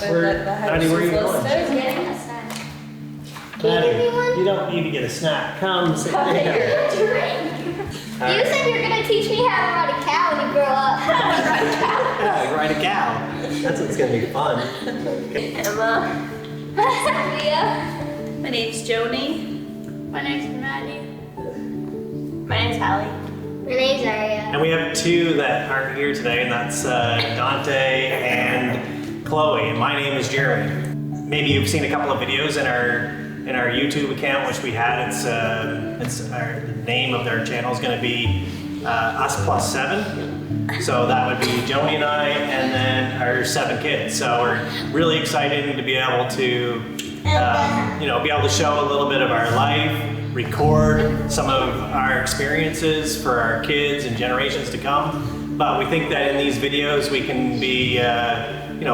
Maddie, where are you going? Getting a snack. Maddie, you don't need to get a snack. Come sit down. Drink. You said you're gonna teach me how to ride a cow when you grow up. Yeah, ride a cow. That's what's gonna be fun. Emma. Leah. My name's Joni. My name's Maddie. My name's Hallie. My name's Aria. And we have two that aren't here today, and that's Dante and Chloe. And my name is Jeremy. Maybe you've seen a couple of videos in our YouTube account, which we had. It's our name of their channel is going to be Us Plus 7. So that would be Joni and I, and then our 7 kids. So we're really excited to be able to, be able to show a little bit of our life, record some of our experiences for our kids and generations to come. But we think that in these videos we can be, be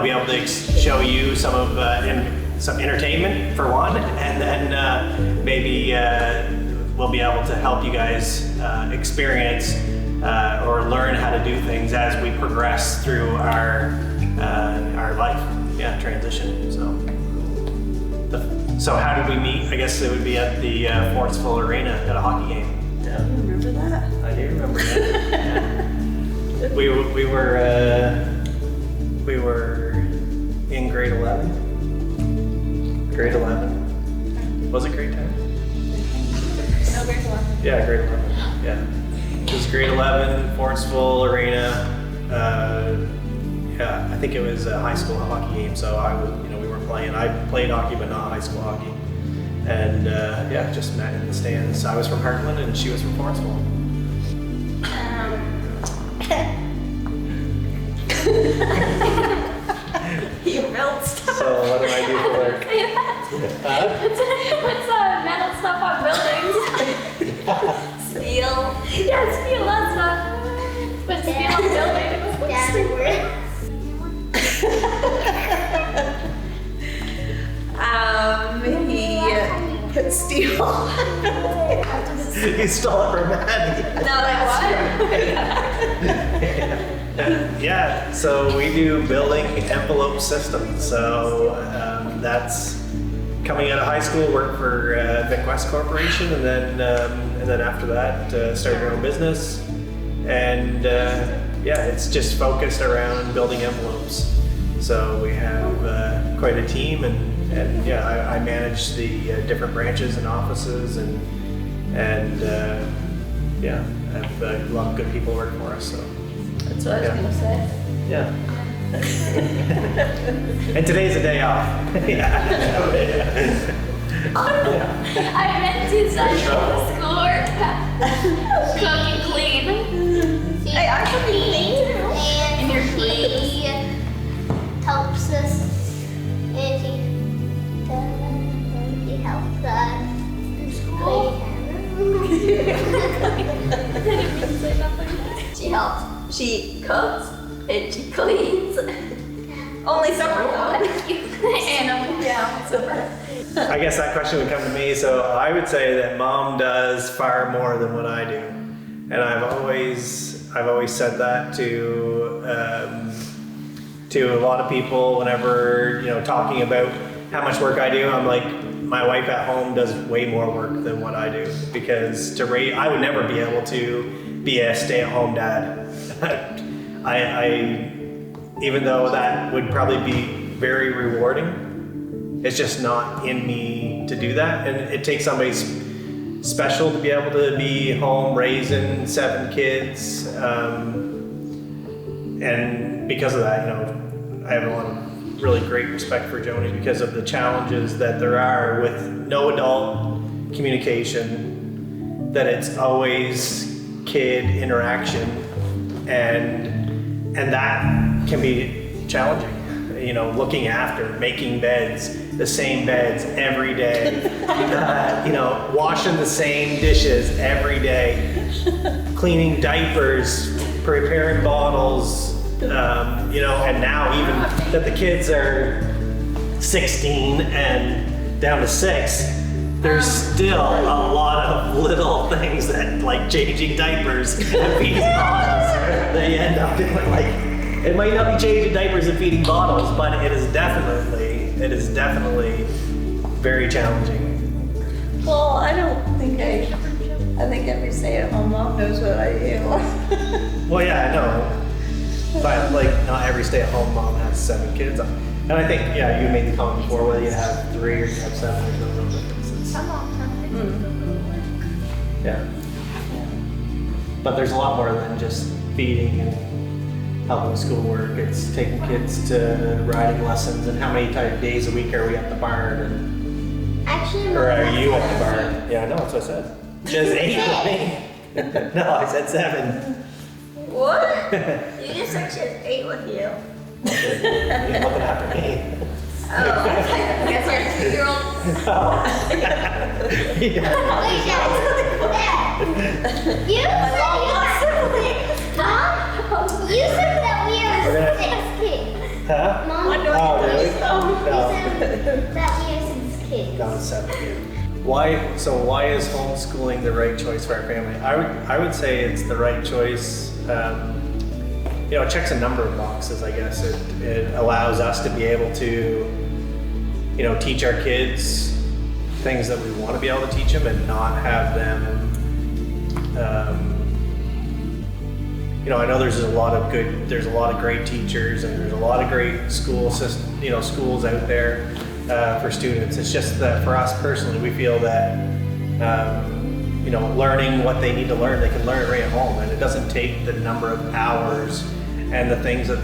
able to show you some of some entertainment for one, and then maybe we'll be able to help you guys experience or learn how to do things as we progress through our life, transition. So how did we meet? I guess it would be at the Forceful Arena at a hockey game. Yeah, you remember that? I do remember that. We were in grade 11. Grade 11. Was it grade 10? No, grade 11. Yeah, grade 11. Yeah. It was grade 11, Forceful Arena. I think it was a high school hockey game, so we were playing. I played hockey, but not high school hockey. And just met in the stands. I was from Heartland and she was from Forceful. You built stuff. So what do I do for work? What's metal stuff on buildings? Steel. Yeah, steel, that's stuff. But steel on buildings. He put steel on buildings. You stole it from Maddie. No, So we do building envelope systems. So that's coming out of high school, work for Vic West Corporation, and then after that, started your own business. And it's just focused around building envelopes. So we have quite a team, and I manage the different branches and offices, and have a lot of good people work for us. So That's what I was gonna say. yeah. And today's a day off. I meant to send you to schoolwork. Cook and clean. Hey, I could be clean too. And he helps us. And he helps us in school. She helps. She cooks and she cleans. Only supper though. Supper. I guess that question would come to me. So I would say that mom does far more than what I do, and I've always said that to a lot of people whenever talking about how much work I do. I'm like, my wife at home does way more work than what I do, because I would never be able to be a stay-at-home dad. I even though that would probably be very rewarding, it's just not in me to do that, and it takes somebody special to be able to be home raising 7 kids, and because of that, I have a lot of really great respect for Joni because of the challenges that there are with no adult communication, that it's always kid interaction, and that can be challenging. Looking after, making beds, the same beds every day, washing the same dishes every day, cleaning diapers, preparing bottles, and now even that the kids are 16 and down to 6, there's still a lot of little things that, like changing diapers and feeding bottles, they end up doing. It might not be changing diapers and feeding bottles, but it is definitely very challenging. Well, I think every stay-at-home mom knows what I do. Well, yeah, I know. But like, not every stay-at-home mom has 7 kids. And I think, yeah, you made the comment before, whether you have 3 or you have 7, there's no real difference. Some moms have to Yeah. But there's a lot more than just feeding and helping with schoolwork. It's taking kids to riding lessons, and how many days a week are we at the barn? And, Actually, or are Mom, you at the barn? Yeah, I know, that's what I said. She has 8 with me. No, I said 7. What? You just said she has 8 with you. You're looking after me. Oh, I guess you're a 2-year-old. Oh. Wait, Yeah. Dad. You said Mom, you said that we are We're gonna- 6 kids. Huh? Mom, What do I Oh, do? really? you No. said that we are 6 kids. Down to 7 again. Why is homeschooling the right choice for our family? I would say it's the right choice. You know, it checks a number of boxes, I guess. It allows us to be able to, you know, teach our kids things that we want to be able to teach them and not have them, you know, I know there's a lot of great teachers and there's a lot of great schools out there for students. It's just that for us personally, we feel that, you know, learning what they need to learn, they can learn it right at home, and it doesn't take the number of hours and the things that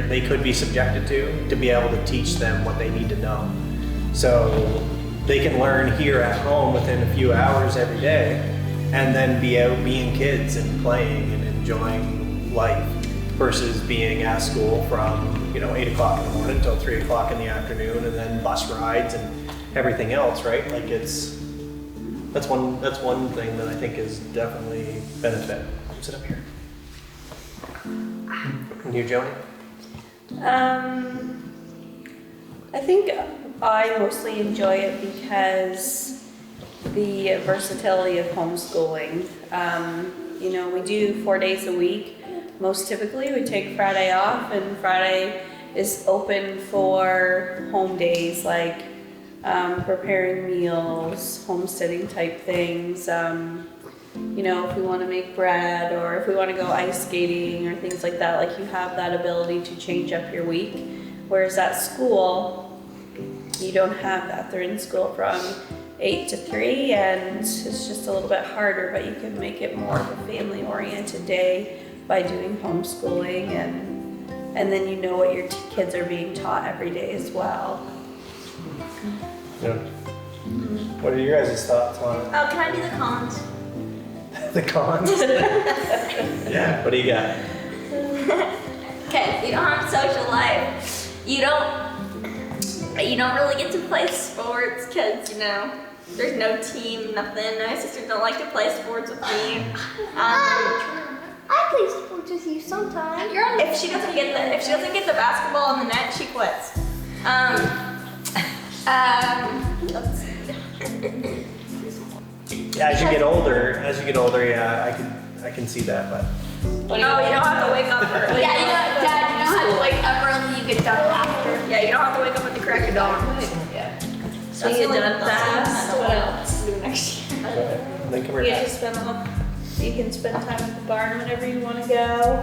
they could be subjected to be able to teach them what they need to know. So they can learn here at home within a few hours every day, and then be out being kids and playing and enjoying life, versus being at school from, you know, 8 o'clock in the morning until 3 o'clock in the afternoon, and then bus rides and everything else, right? Like that's one thing that I think is definitely benefit. Sit up here. And you, Joni? I think I mostly enjoy it because the versatility of homeschooling. You know, we do 4 days a week. Most typically, we take Friday off, and Friday is open for home days like preparing meals, homesteading type things. You know, if we want to make bread or if we want to go ice skating or things like that, like you have that ability to change up your week. Whereas at school, you don't have that. They're in school from 8 to 3, and it's just a little bit harder, but you can make it more of a family-oriented day by doing homeschooling, and then you know what your kids are being taught every day as well. Yeah. What are your guys' thoughts on it? Oh, can I do the cons? The cons? Yeah. What do you got? Okay, you don't have a social life. You don't really get to play sports because, you know, there's no team, nothing. My sisters don't like to play sports with me. I play sports with you sometimes. If she doesn't get the basketball on the net, she quits. Let's see. Yeah, as you get older, yeah, I can see that, but Oh, you don't have to wake up early. Yeah, you know, Dad, you don't have to wake up early. You get done after. Yeah, you don't have to wake up at the crack of dawn. So you get done fast. What else? then come You here. get to you can spend time at the barn whenever you want to go.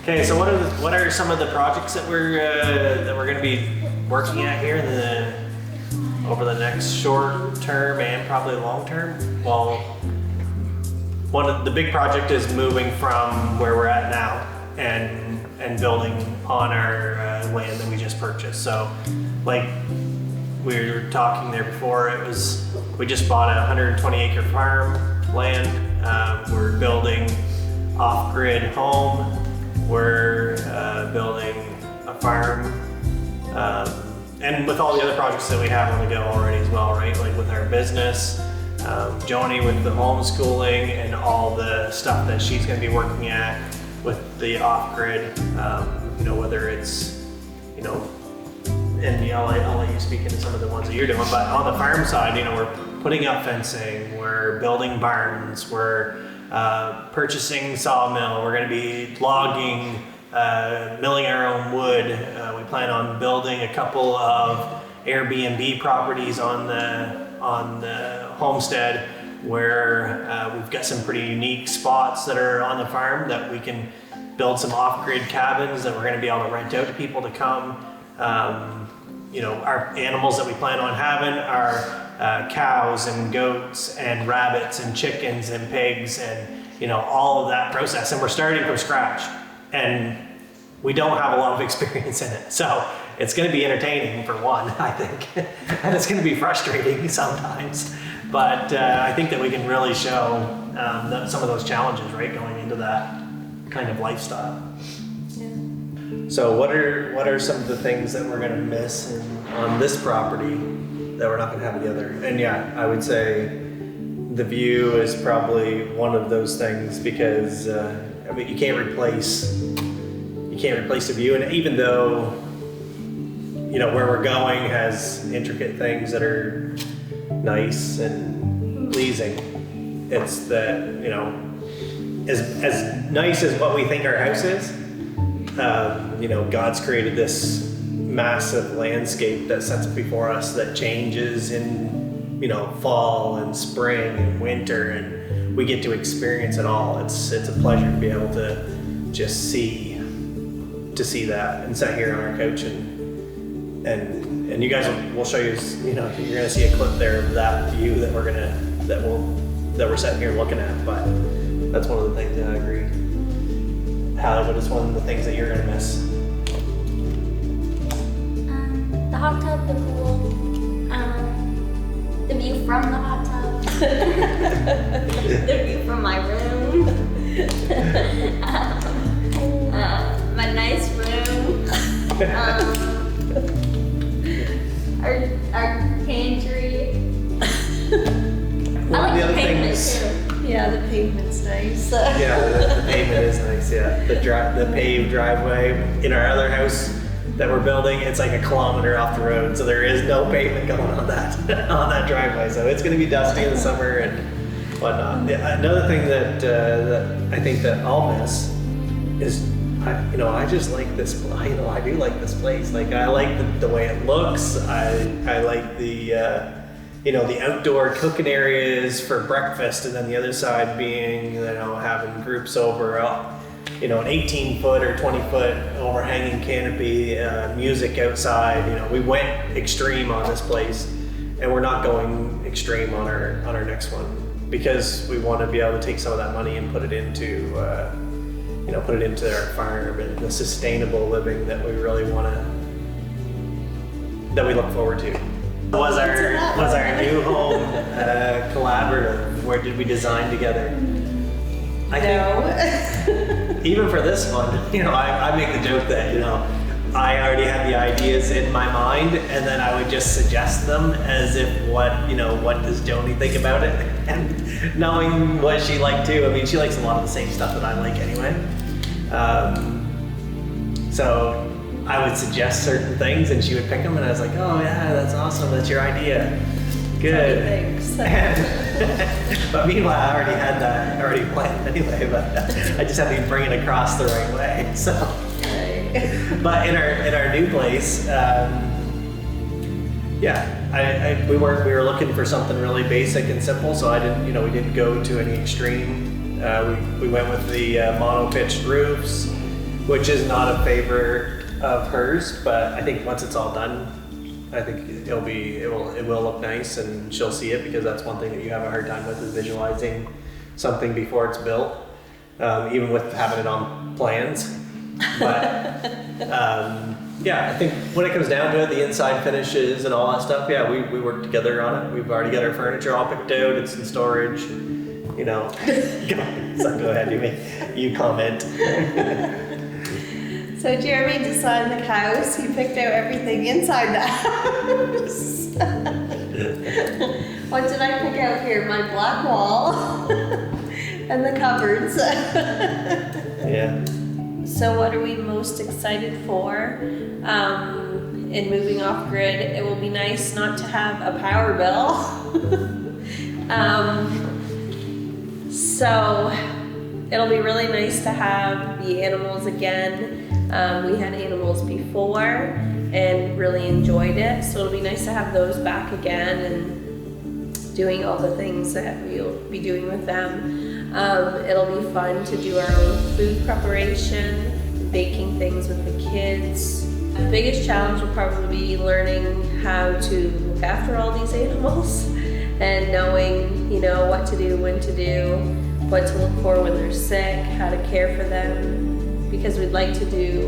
Okay, so what are some of the projects that we're going to be working at here over the next short term and probably long term? Well, one of the big project is moving from where we're at now and building on our land that we just purchased. So, like we were talking there before, we just bought a 120-acre farm land. We're building off-grid home. We're building a farm, and with all the other projects that we have on the go already as well, right? Like with our business, Joni with the homeschooling and all the stuff that she's going to be working at with the off-grid. You know, whether it's, you know, and I'll let you speak into some of the ones that you're doing. But on the farm side, you know, we're putting up fencing, we're building barns, we're purchasing sawmill, we're going to be logging milling our own wood. We plan on building a couple of AirBNB properties on the homestead where we've got some pretty unique spots that are on the farm that we can build some off-grid cabins that we're going to be able to rent out to people to come. You know, our animals that we plan on having are cows and goats and rabbits and chickens and pigs and, you know, all of that process. And we're starting from scratch and we don't have a lot of experience in it. So it's going to be entertaining for one, I think, and it's going to be frustrating sometimes. But I think that we can really show some of those challenges, right, going into that kind of lifestyle. So what are some of the things that we're going to miss on this property that we're not going to have the other? And yeah, I would say the view is probably one of those things because I mean you can't replace the view. And even though you know where we're going has intricate things that are nice and pleasing, it's that you know as nice as what we think our house is. You know, God's created this massive landscape that sets before us that changes in, you know, fall and spring and winter, and we get to experience it all. It's a pleasure to be able to just see that and sit here on our couch and you guys will show you. You know, you're gonna see a clip there of that view that we're sitting here looking at. But that's one of the things that I agree. Hallie, what is one of the things that you're going to miss? The hot tub, the pool, the view from the hot tub, the view from my room, my nice room, our pantry. I like the pavement too. Yeah, the pavement's nice. Yeah, the pavement is nice. Yeah, the paved driveway in our other house that we're building, it's like a kilometer off the road, so there is no pavement going on that on that driveway. So it's going to be dusty in the summer and whatnot. Yeah, another thing that I think that I'll miss is I just like this. I do like this place. Like I like the way it looks. I like the. The outdoor cooking areas for breakfast, and then the other side being, having groups over, an 18-foot or 20-foot overhanging canopy, music outside. We went extreme on this place, and we're not going extreme on our next one because we want to be able to take some of that money and put it into, our farm and the sustainable living that we really that we look forward to. Was our new home collaborative? Where did we design together? I think even for this one, I make the joke that I already had the ideas in my mind, and then I would just suggest them as if what does Joni think about it, and knowing what she liked too. I mean, she likes a lot of the same stuff that I like anyway. So I would suggest certain things and she would pick them, and I was like, oh yeah, that's awesome, that's your idea. Good. Thanks. But meanwhile, I already had that already planned anyway, but I just had to bring it across the right way. So, but in our new place, we were looking for something really basic and simple, so we didn't go to any extreme. We went with the mono-pitched roofs, which is not a favorite of hers, but I think once it's all done, I think it will look nice, and she'll see it, because that's one thing that you have a hard time with, is visualizing something before it's built, even with having it on plans. But I think when it comes down to it, the inside finishes and all that stuff, we work together on it. We've already got our furniture all picked out, it's in storage, So go ahead, you comment. So Jeremy designed the house. He picked out everything inside the house. What did I pick out here? My black wall and the cupboards. Yeah. So what are we most excited for in moving off grid? It will be nice not to have a power bill. So it'll be really nice to have the animals again. We had animals before and really enjoyed it, so it'll be nice to have those back again and doing all the things that we'll be doing with them. It'll be fun to do our own food preparation, baking things with the kids. The biggest challenge will probably be learning how to look after all these animals and knowing, you know, what to do, when to do, what to look for when they're sick, how to care for them, because we'd like to do,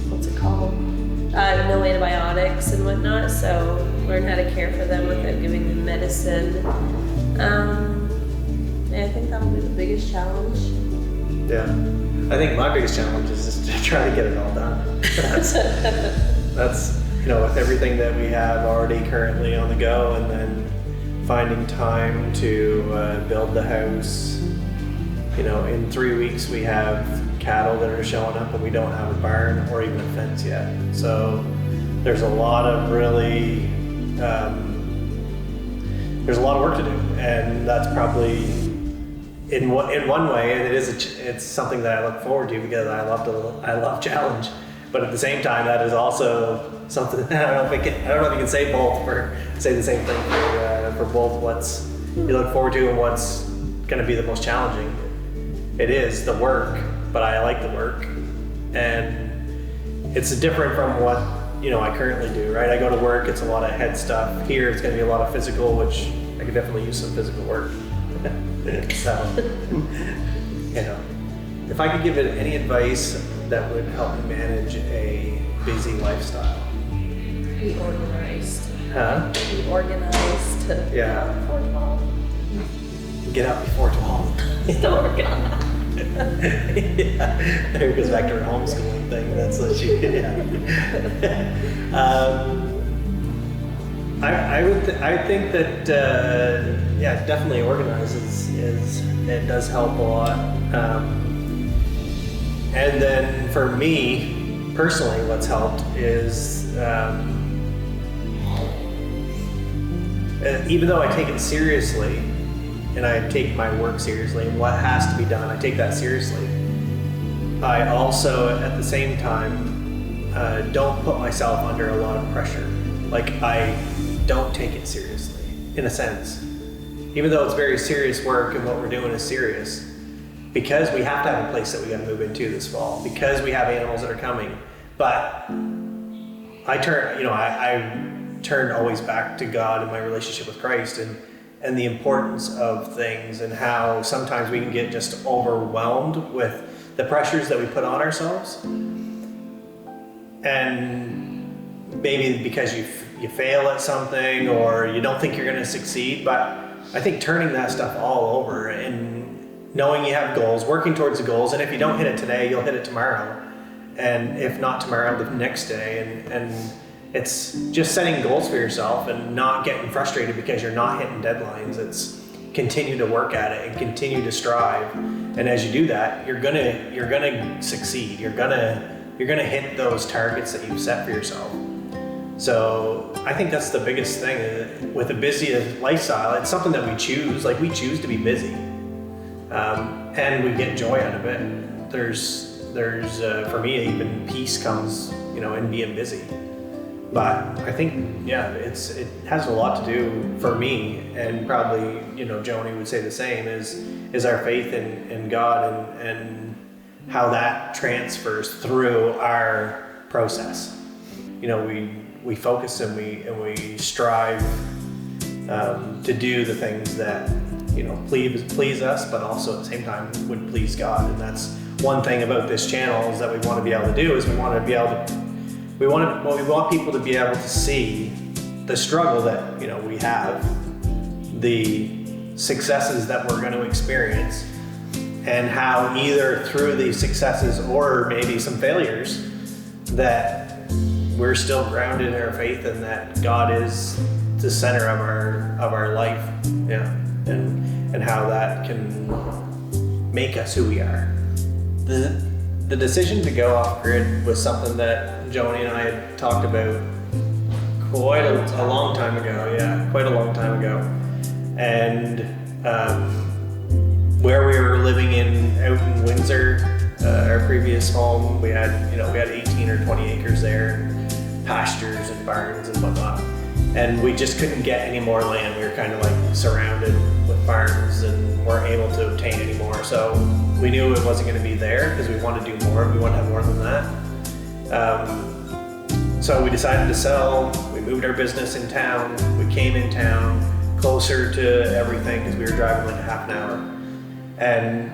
what's it called? No antibiotics and whatnot, so learn how to care for them without giving them medicine. And I think that'll be the biggest challenge. Yeah. I think my biggest challenge is just to try to get it all done. That's, you know, with everything that we have already currently on the go, and then finding time to build the house. You know, in 3 weeks we have cattle that are showing up and we don't have a barn or even a fence yet. So there's a lot of really, there's a lot of work to do, and that's probably in one way it's something that I look forward to because I love challenge. But at the same time, that is also something that I don't know if you can say the same thing for both what's you look forward to and what's going to be the most challenging. It is the work, but I like the work, and it's different from what, you know, I currently do, right? I go to work, it's a lot of head stuff. Here, it's going to be a lot of physical, which I could definitely use some physical work. So, you know, if I could give it any advice that would help me manage a busy lifestyle. Be organized. Huh? Be organized. Yeah. Before 12. Get up before 12. Still working on that. Yeah. There it goes back to her homeschooling thing. That's what she did. I think that yeah, definitely organizes it does help a lot. And then for me personally, what's helped is even though I take it seriously and I take my work seriously and what has to be done, I take that seriously. I also at the same time don't put myself under a lot of pressure. Like I don't take it seriously in a sense. Even though it's very serious work and what we're doing is serious, because we have to have a place that we got to move into this fall, because we have animals that are coming. But I turned always back to God and my relationship with Christ and the importance of things and how sometimes we can get just overwhelmed with the pressures that we put on ourselves. And maybe because you fail at something or you don't think you're going to succeed, but I think turning that stuff all over and knowing you have goals, working towards the goals, and if you don't hit it today, you'll hit it tomorrow. And if not tomorrow, the next day. And it's just setting goals for yourself and not getting frustrated because you're not hitting deadlines. It's continue to work at it and continue to strive. And as you do that, you're gonna succeed. You're gonna hit those targets that you've set for yourself. So I think that's the biggest thing with a busy lifestyle. It's something that we choose. Like we choose to be busy, and we get joy out of it. There's for me even peace comes, you know, in being busy. But I think it has a lot to do for me, and probably, you know, Joni would say the same, is our faith in God and how that transfers through our process. You know, we focus and we strive to do the things that, you know, please us, but also at the same time would please God. And that's one thing about this channel is that we want to be able to do is we want people to be able to see the struggle that, you know, we have, the successes that we're going to experience, and how either through these successes or maybe some failures that we're still grounded in our faith and that God is the center of our life, and how that can make us who we are. The decision to go off grid was something that Joni and I had talked about quite a long time ago. Yeah, quite a long time ago, and where we were living out in Windsor, our previous home, we had 18 or 20 acres there, pastures and barns and whatnot. And we just couldn't get any more land. We were kind of like surrounded with farms and weren't able to obtain any more. So we knew it wasn't going to be there because we wanted to do more. We wanted to have more than that. So we decided to sell. We moved our business in town. We came in town closer to everything because we were driving like half an hour. And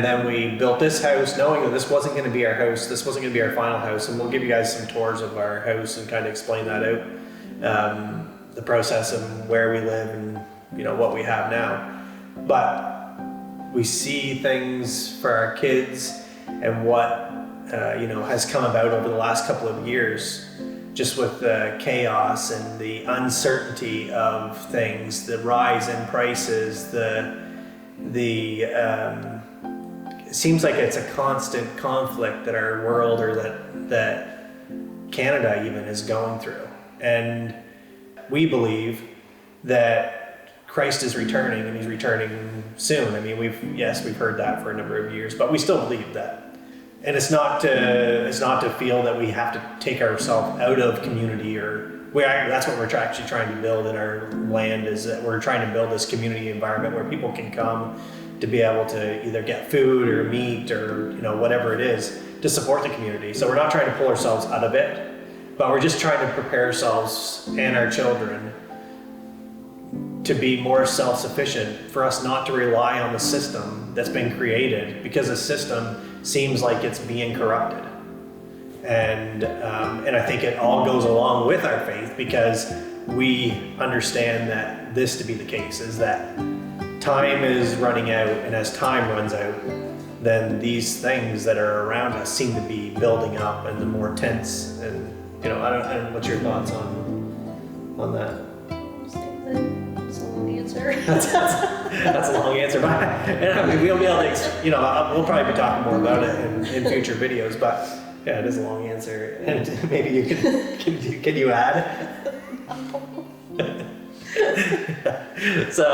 then we built this house knowing that this wasn't going to be our house. This wasn't going to be our final house. And we'll give you guys some tours of our house and kind of explain that out. The process and where we live and what we have now. But we see things for our kids and what has come about over the last couple of years, just with the chaos and the uncertainty of things, the rise in prices, it seems like it's a constant conflict that our world or that Canada even is going through. And we believe that Christ is returning and he's returning soon. I mean, we've heard that for a number of years, but we still believe that. And it's not to feel that we have to take ourselves out of community that's what we're actually trying to build in our land, is that we're trying to build this community environment where people can come to be able to either get food or meat or whatever it is to support the community. So we're not trying to pull ourselves out of it, but we're just trying to prepare ourselves and our children to be more self-sufficient, for us not to rely on the system that's been created, because the system seems like it's being corrupted. And I think it all goes along with our faith, because we understand that this to be the case, is that time is running out, and as time runs out, then these things that are around us seem to be building up and the more tense. And what's your thoughts on that? That's a long answer. That's a long answer, but we'll be able to, we'll probably be talking more about it in future videos. But yeah, it is a long answer, and maybe you can you add? So